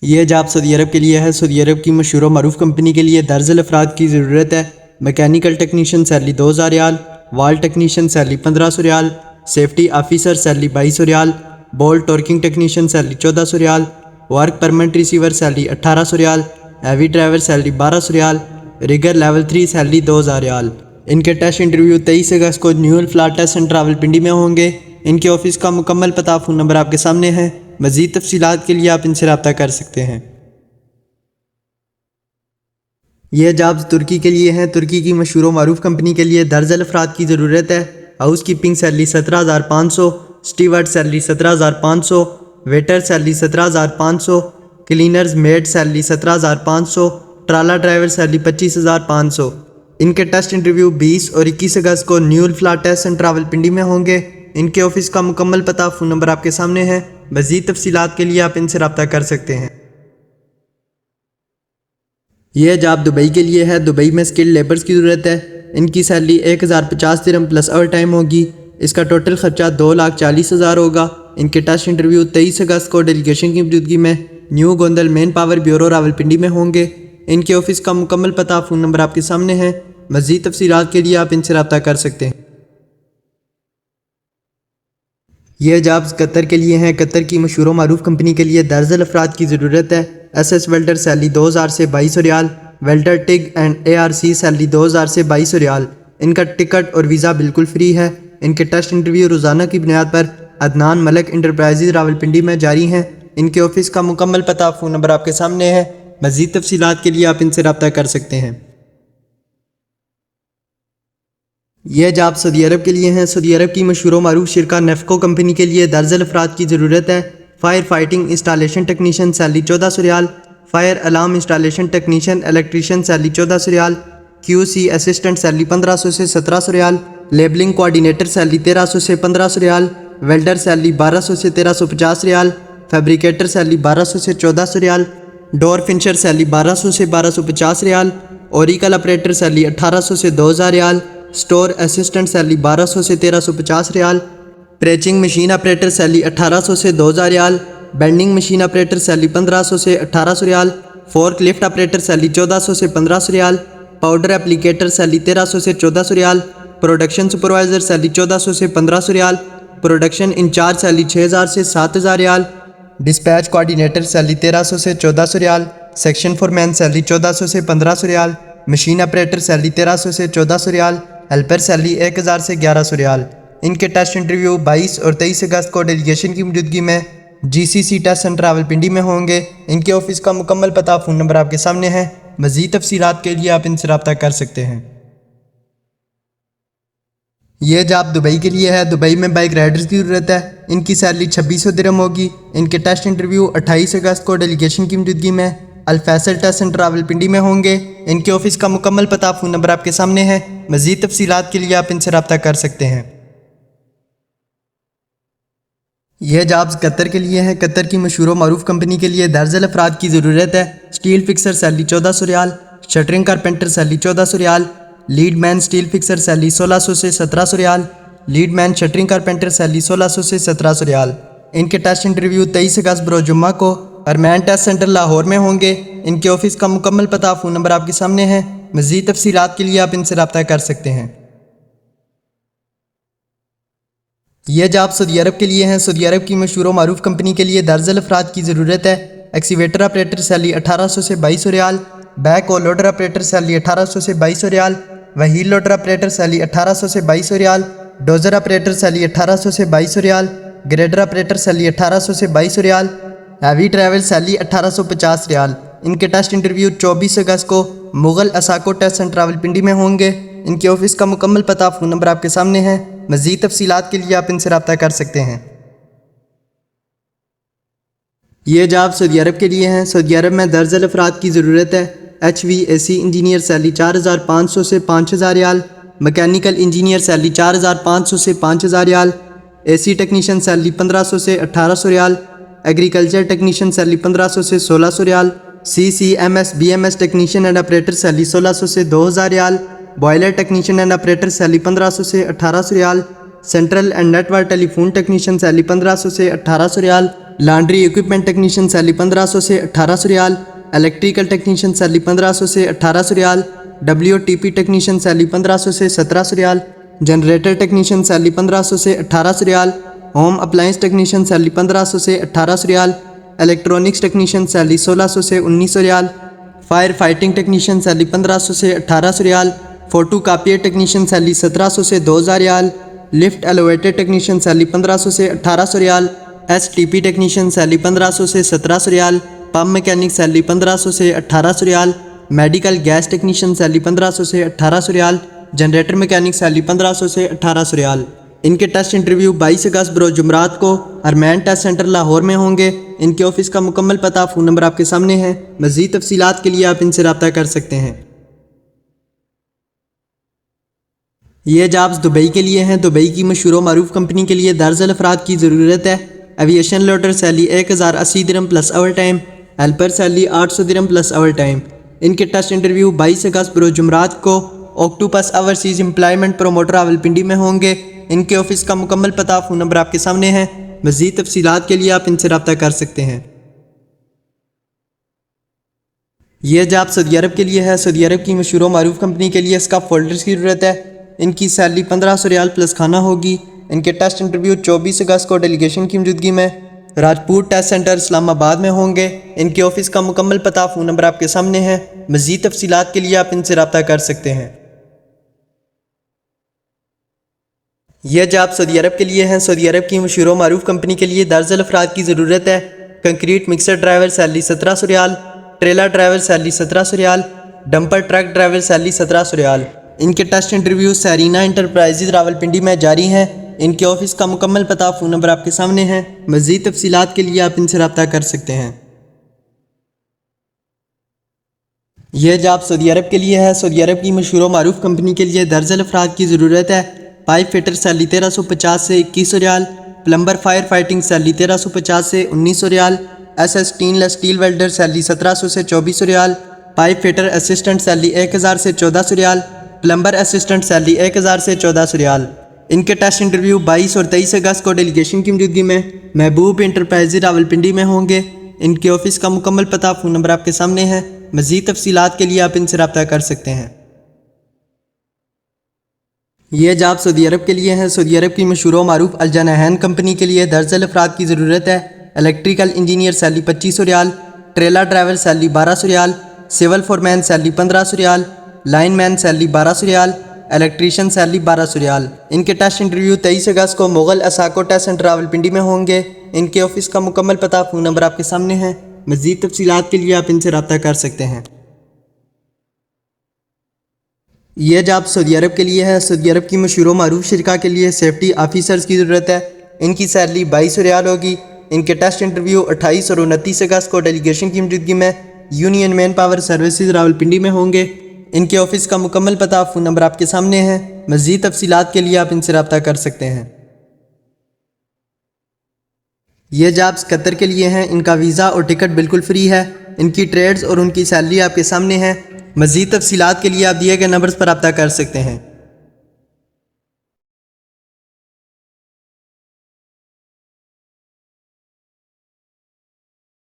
یہ جاب سعودی عرب کے لیے ہے۔ سعودی عرب کی مشہور و معروف کمپنی کے لیے درجن افراد کی ضرورت ہے۔ میکینیکل ٹیکنیشین سیلری 2000 ریال، وال ٹیکنیشین سیلری 1500 ریال، سیفٹی آفیسر سیلری 2200 ریال، بول ٹورکنگ ٹیکنیشین سیلری 1400 ریال، ورک پرمٹ ریسیور سیلری 1800 ریال، ہیوی ڈرائیور سیلری 1200 ریال، ریگر لیول 3 سیلری 2000 ریال۔ ان کے ٹیسٹ انٹرویو 23 اگست کو نیو الفلاح ٹیسٹ سینٹر راولپنڈی میں ہوں گے۔ ان کے آفس کا مکمل پتہ فون نمبر آپ کے سامنے ہے۔ مزید تفصیلات کے لیے آپ ان سے رابطہ کر سکتے ہیں۔ یہ جابز ترکی کے لیے ہیں۔ ترکی کی مشہور و معروف کمپنی کے لیے درجن افراد کی ضرورت ہے۔ Housekeeping salary 17500، steward salary 17500، waiter salary 17500، cleaners maid salary 17500، trailer driver salary 25500۔ ان کے ٹیسٹ انٹرویو 20 اور 21 اگست کو نیو الفلاح ٹیسٹ سینٹر راولپنڈی میں ہوں گے۔ ان کے آفس کا مکمل پتہ فون نمبر آپ کے سامنے ہے۔ مزید تفصیلات کے لیے آپ ان سے رابطہ کر سکتے ہیں۔ یہ جاب دبئی کے لیے ہے۔ دبئی میں اسکلڈ لیبرز کی ضرورت ہے۔ ان کی سیلری 1050 درہم پلس اوور ٹائم ہوگی۔ اس کا ٹوٹل خرچہ 2,40,000 ہوگا۔ ان کے ٹیسٹ انٹرویو 23 اگست کو ڈیلیگیشن کی موجودگی میں new Gondal man power bureau Rawalpindi میں ہوں گے۔ ان کے آفس کا مکمل پتہ فون نمبر آپ کے سامنے ہے۔ مزید تفصیلات کے لیے آپ ان سے رابطہ کر سکتے ہیں۔ یہ جابز قطر کے لیے ہیں۔ قطر کی مشہور و معروف کمپنی کے لیے درجن افراد کی ضرورت ہے۔ ایس ایس ویلڈر سیلری 2000 سے 2200 ریال، welder TIG and A R C salary 2000 سے 2200 ریال۔ ان کا ٹکٹ اور ویزا بالکل فری ہے۔ ان کے ٹیسٹ انٹرویو روزانہ کی بنیاد پر عدنان ملک انٹرپرائزز راولپنڈی میں جاری ہیں۔ ان کے آفس کا مکمل پتہ فون نمبر آپ کے سامنے ہے۔ مزید تفصیلات کے لیے آپ ان سے رابطہ کر سکتے ہیں۔ یہ جاب سعودی عرب کے لیے ہیں۔ سعودی عرب کی مشہور و معروف شرکہ نیفکو کمپنی کے لیے درجن افراد کی ضرورت ہے۔ Fire fighting installation technician salary 1400 ریال، fire alarm installation technician electrician salary 1400 ریال، کیو سی اسسٹنٹ سیلری 1500 سے 1700 ریال، لیبلنگ کوآرڈینیٹر سیلری 1300 سے 1500 ریال، ویلڈر سیلری 1200 سے 1350 ریال، فیبریکیٹر سیلری 1200 سے 1400 ریال، ڈور فنشر سیلری 1200 سے 1250 ریال، اوریکل اپریٹر سیلری 1800 سے 2000 ریال، سٹور اسسٹنٹ سیلری 1200 سے 1350 ریال، پریچنگ مشین آپریٹر سیلری 1800 سے 2000 ریال، بینڈنگ مشین آپریٹر سیلری 1500 سے 1800 ریال، فورک لفٹ آپریٹر سیلری 1400 سے 1500 ریال، پاؤڈر اپلیکیٹر سیلری 1300 سے 1400 ریال، پروڈکشن سپروائزر سیلری 1400 سے 1500 ریال، پروڈکشن انچارج سیلری 6000 سے 7000 ریال، ڈسپیچ کوآرڈینیٹر سیلری 1300 سے 1400 ریال، سیکشن فورمین سیلری 1400 سے 1500 ریال، مشین آپریٹر سیلری 1300 سے 1400 ریال، ہیلپر سیلری 1000 سے 1100 ریال۔ ان کے ٹیسٹ انٹرویو 22 اور 23 اگست کو ڈیلیگیشن کی موجودگی میں جی سی سی ٹیسٹ سینٹر راولپنڈی میں ہوں گے۔ ان کے آفس کا مکمل پتہ فون نمبر آپ کے سامنے ہے۔ مزید تفصیلات کے لیے آپ ان سے رابطہ کر سکتے ہیں۔ یہ جاب دبئی کے لیے ہے۔ دبئی میں بائک رائڈرز کی ضرورت ہے۔ ان کی سیلری 2600 درہم ہوگی۔ ان کے ٹیسٹ انٹرویو 28 اگست کو ڈیلیگیشن کی موجودگی میں الفیصل ٹیسٹ سینٹر راولپنڈی میں ہوں گے۔ ان کے آفس کا مکمل پتہ فون نمبر آپ کے سامنے ہے۔ مزید تفصیلات کے لیے آپ ان سے رابطہ کر سکتے ہیں۔ یہ جابز قطر کے لیے ہیں۔ قطر کی مشہور و معروف کمپنی کے لیے درجن افراد کی ضرورت ہے۔ سٹیل فکسر سیلری 1400 ریال، شٹرنگ کارپینٹر سیلری 1400 ریال، لیڈ مین سٹیل فکسر سیلری 1600 سے 1700 ریال، لیڈ مین شٹرنگ کارپینٹر سیلری 1600 سے 1700 ریال۔ ان کے ٹیسٹ انٹرویو 23 اگست بروز جمعہ کو ارمین ٹیسٹ سینٹر لاہور میں ہوں گے۔ ان کے آفس کا مکمل پتہ فون نمبر آپ کے سامنے ہے۔ مزید تفصیلات کے لیے آپ ان سے رابطہ کر سکتے ہیں۔ یہ جاب سعودی عرب کے لیے ہیں۔ سعودی عرب کی مشہور و معروف کمپنی کے لیے درجن افراد کی ضرورت ہے۔ ایکسیویٹر آپریٹر سیلری 1800 سے 2200 ریال، بیک اور لوڈر آپریٹر سیلری 1800 سے 2200 ریال، وہیل لوڈر آپریٹر سیلری 1800 سے 2200 ریال، ڈوزر آپریٹر سیلری 1800 سے 2200 ریال، گریڈر آپریٹر سیلری 1800 سے 2200 ریال، ہیوی ڈرائیور سیلری 1850 ریال۔ ان کے ٹیسٹ انٹرویو 24 اگست کو مغل اساکو ٹیسٹ سینٹر راولپنڈی میں ہوں گے۔ ان کے آفس کا مکمل پتہ فون نمبر آپ کے سامنے ہے۔ مزید تفصیلات کے لیے آپ ان سے رابطہ کر سکتے ہیں۔ یہ جاب سعودی عرب کے لیے ہیں۔ سعودی عرب میں درجن افراد کی ضرورت ہے۔ ایچ وی اے سی انجینئر سیلری 4500 سے 5000 ریال، مکینیکل انجینئر سیلری 4500 سے 5000 ریال، اے سی ٹیکنیشین سیلری 1500 سے 1800 ریال، ایگریکلچر ٹیکنیشین سیلری 1500 سے 1600 ریال، C C M S B M S technician and operator salary 1600 سے 2000 ریال، boiler technician and operator salary 1500 سے 1800 ریال، central and network telephone technician salary 1500 سے 1800 ریال، لانڈری ایکوپمنٹ ٹیکنیشین سیلری 1500 سے 1800 ریال، electrical technician salary 1500 سے 1800 ریال، WTP technician salary 1500 سے 1700 ریال، generator technician salary 1500 سے 1800 ریال، ہوم اپلائنس ٹیکنیشین سیلری 1500 سے 1800 ریال، الیکٹرونکس ٹیکنیشین سیلری 1600 سے 1900 ریال، فائر فائٹنگ ٹیکنیشین سیلری 1500 سے 1800 ریال، photo copier technician salary 1700 سے 2000 ریال، لفٹ ایلیویٹر ٹیکنیشین سیلری 1500 سے 1800 ریال، STP technician salary 1500 سے 1700 ریال، pump mechanic salary 1500 سے 1800 ریال، medical gas technician salary 1500 سے 1800 ریال، generator mechanic salary 1500 سے 1800 ریال۔ ان کے ٹیسٹ انٹرویو 22 اگست بروز جمعرات کو ارمین ٹیسٹ سینٹر لاہور میں ہوں گے۔ ان کے آفس کا مکمل پتہ، فون نمبر آپ کے سامنے ہے۔ مزید تفصیلات کے لیے آپ ان سے رابطہ کر سکتے ہیں۔ یہ جابز دبئی کے لیے ہیں۔ دبئی کی مشہور و معروف کمپنی کے لیے درجن افراد کی ضرورت ہے۔ ایویشن لوڈر سیلری 1080 درہم plus over time, helper salary 800 درہم پلس اوور ٹائم۔ ان کے ٹیسٹ انٹرویو 22 اگست بروز جمعرات کو octopus overseas employment promoter Rawalpindi میں ہوں گے۔ ان کے آفس کا مکمل پتہ، فون نمبر آپ کے سامنے ہے۔ مزید تفصیلات کے لیے آپ ان سے رابطہ کر سکتے ہیں۔ یہ جاب سعودی عرب کے لیے ہے۔ سعودی عرب کی مشہور و معروف کمپنی کے لیے اسکاف فولڈرز کی ضرورت ہے۔ ان کی سیلری 1500 ریال پلس کھانا ہوگی۔ ان کے ٹیسٹ انٹرویو 24 اگست کو ڈیلیگیشن کی موجودگی میں راجپوت ٹیسٹ سینٹر اسلام آباد میں ہوں گے۔ ان کے آفس کا مکمل پتہ، فون نمبر آپ کے سامنے ہے۔ مزید تفصیلات کے لیے آپ ان سے رابطہ کر سکتے ہیں۔ یہ جاب سعودی عرب کے لیے ہیں۔ سعودی عرب کی مشہور و معروف کمپنی کے لیے درجن افراد کی ضرورت ہے۔ کنکریٹ مکسر ڈرائیور سیلری 1700 ریال، ٹریلر ڈرائیور سیلری 1700 ریال، ڈمپر ٹرک ڈرائیور سیلری 1700 ریال۔ ان کے test interview Serena enterprises Rawalpindi میں جاری ہیں۔ ان کے آفس کا مکمل پتہ، فون نمبر آپ کے سامنے ہے۔ مزید تفصیلات کے لیے آپ ان سے رابطہ کر سکتے ہیں۔ یہ جاب سعودی عرب کے لیے ہے۔ سعودی عرب کی مشہور و معروف کمپنی کے لیے درجن افراد کی ضرورت ہے۔ پائپ فٹر سیلری 1350 سے 2100 ریال، پلمبر فائر فائٹنگ سیلری 1350 سے 1900 ریال، اسٹین لیس اسٹیل ویلڈر سیلری 1700 سے 2400 ریال، پائپ فٹر اسسٹنٹ سیلری 1000 سے 1400 ریال، پلمبر اسسٹنٹ سیلری 1000 سے 1400 ریال۔ ان کے ٹیسٹ انٹرویو 22 اور 23 اگست کو ڈیلیگیشن کی موجودگی میں محبوب انٹرپرائز راولپنڈی میں ہوں گے۔ ان کے آفس کا مکمل پتہ، فون نمبر آپ کے سامنے ہے۔ مزید تفصیلات کے لیے آپ ان سے رابطہ کر سکتے ہیں۔ یہ جاب سعودی عرب کے لیے ہے۔ سعودی عرب کی مشہور و معروف الجناحین کمپنی کے لیے درجن افراد کی ضرورت ہے۔ الیکٹریکل انجینئر سیلری 2500 ریال، ٹریلر ڈرائیور سیلری 1200 ریال، سول فورمین سیلری 1500 ریال، لائن مین سیلری 1200 ریال، الیکٹریشین سیلری 1200 ریال۔ ان کے ٹیسٹ انٹرویو 23 اگست کو مغل اساکو ٹیسٹ سینٹر راولپنڈی میں ہوں گے۔ ان کے آفس کا مکمل پتہ، فون نمبر آپ کے سامنے ہے۔ مزید تفصیلات کے لیے آپ ان سے رابطہ کر سکتے ہیں۔ یہ جاب سعودی عرب کے لیے ہے۔ سعودی عرب کی مشہور و معروف شرکا کے لیے سیفٹی آفیسرز کی ضرورت ہے۔ ان کی سیلری 2200 ریال ہوگی۔ ان کے ٹیسٹ انٹرویو 28 اور 29 اگست کو ڈیلیگیشن کی موجودگی میں union man power services Rawalpindi میں ہوں گے۔ ان کے آفس کا مکمل پتہ، فون نمبر آپ کے سامنے ہے۔ مزید تفصیلات کے لیے آپ ان سے رابطہ کر سکتے ہیں۔ یہ جابز قطر کے لیے ہیں۔ ان کا ویزا اور ٹکٹ بالکل فری ہے۔ ان کی ٹریڈز اور ان کی سیلری آپ کے سامنے ہے۔ مزید تفصیلات کے لیے آپ دیے گئے نمبرز پر رابطہ کر سکتے ہیں۔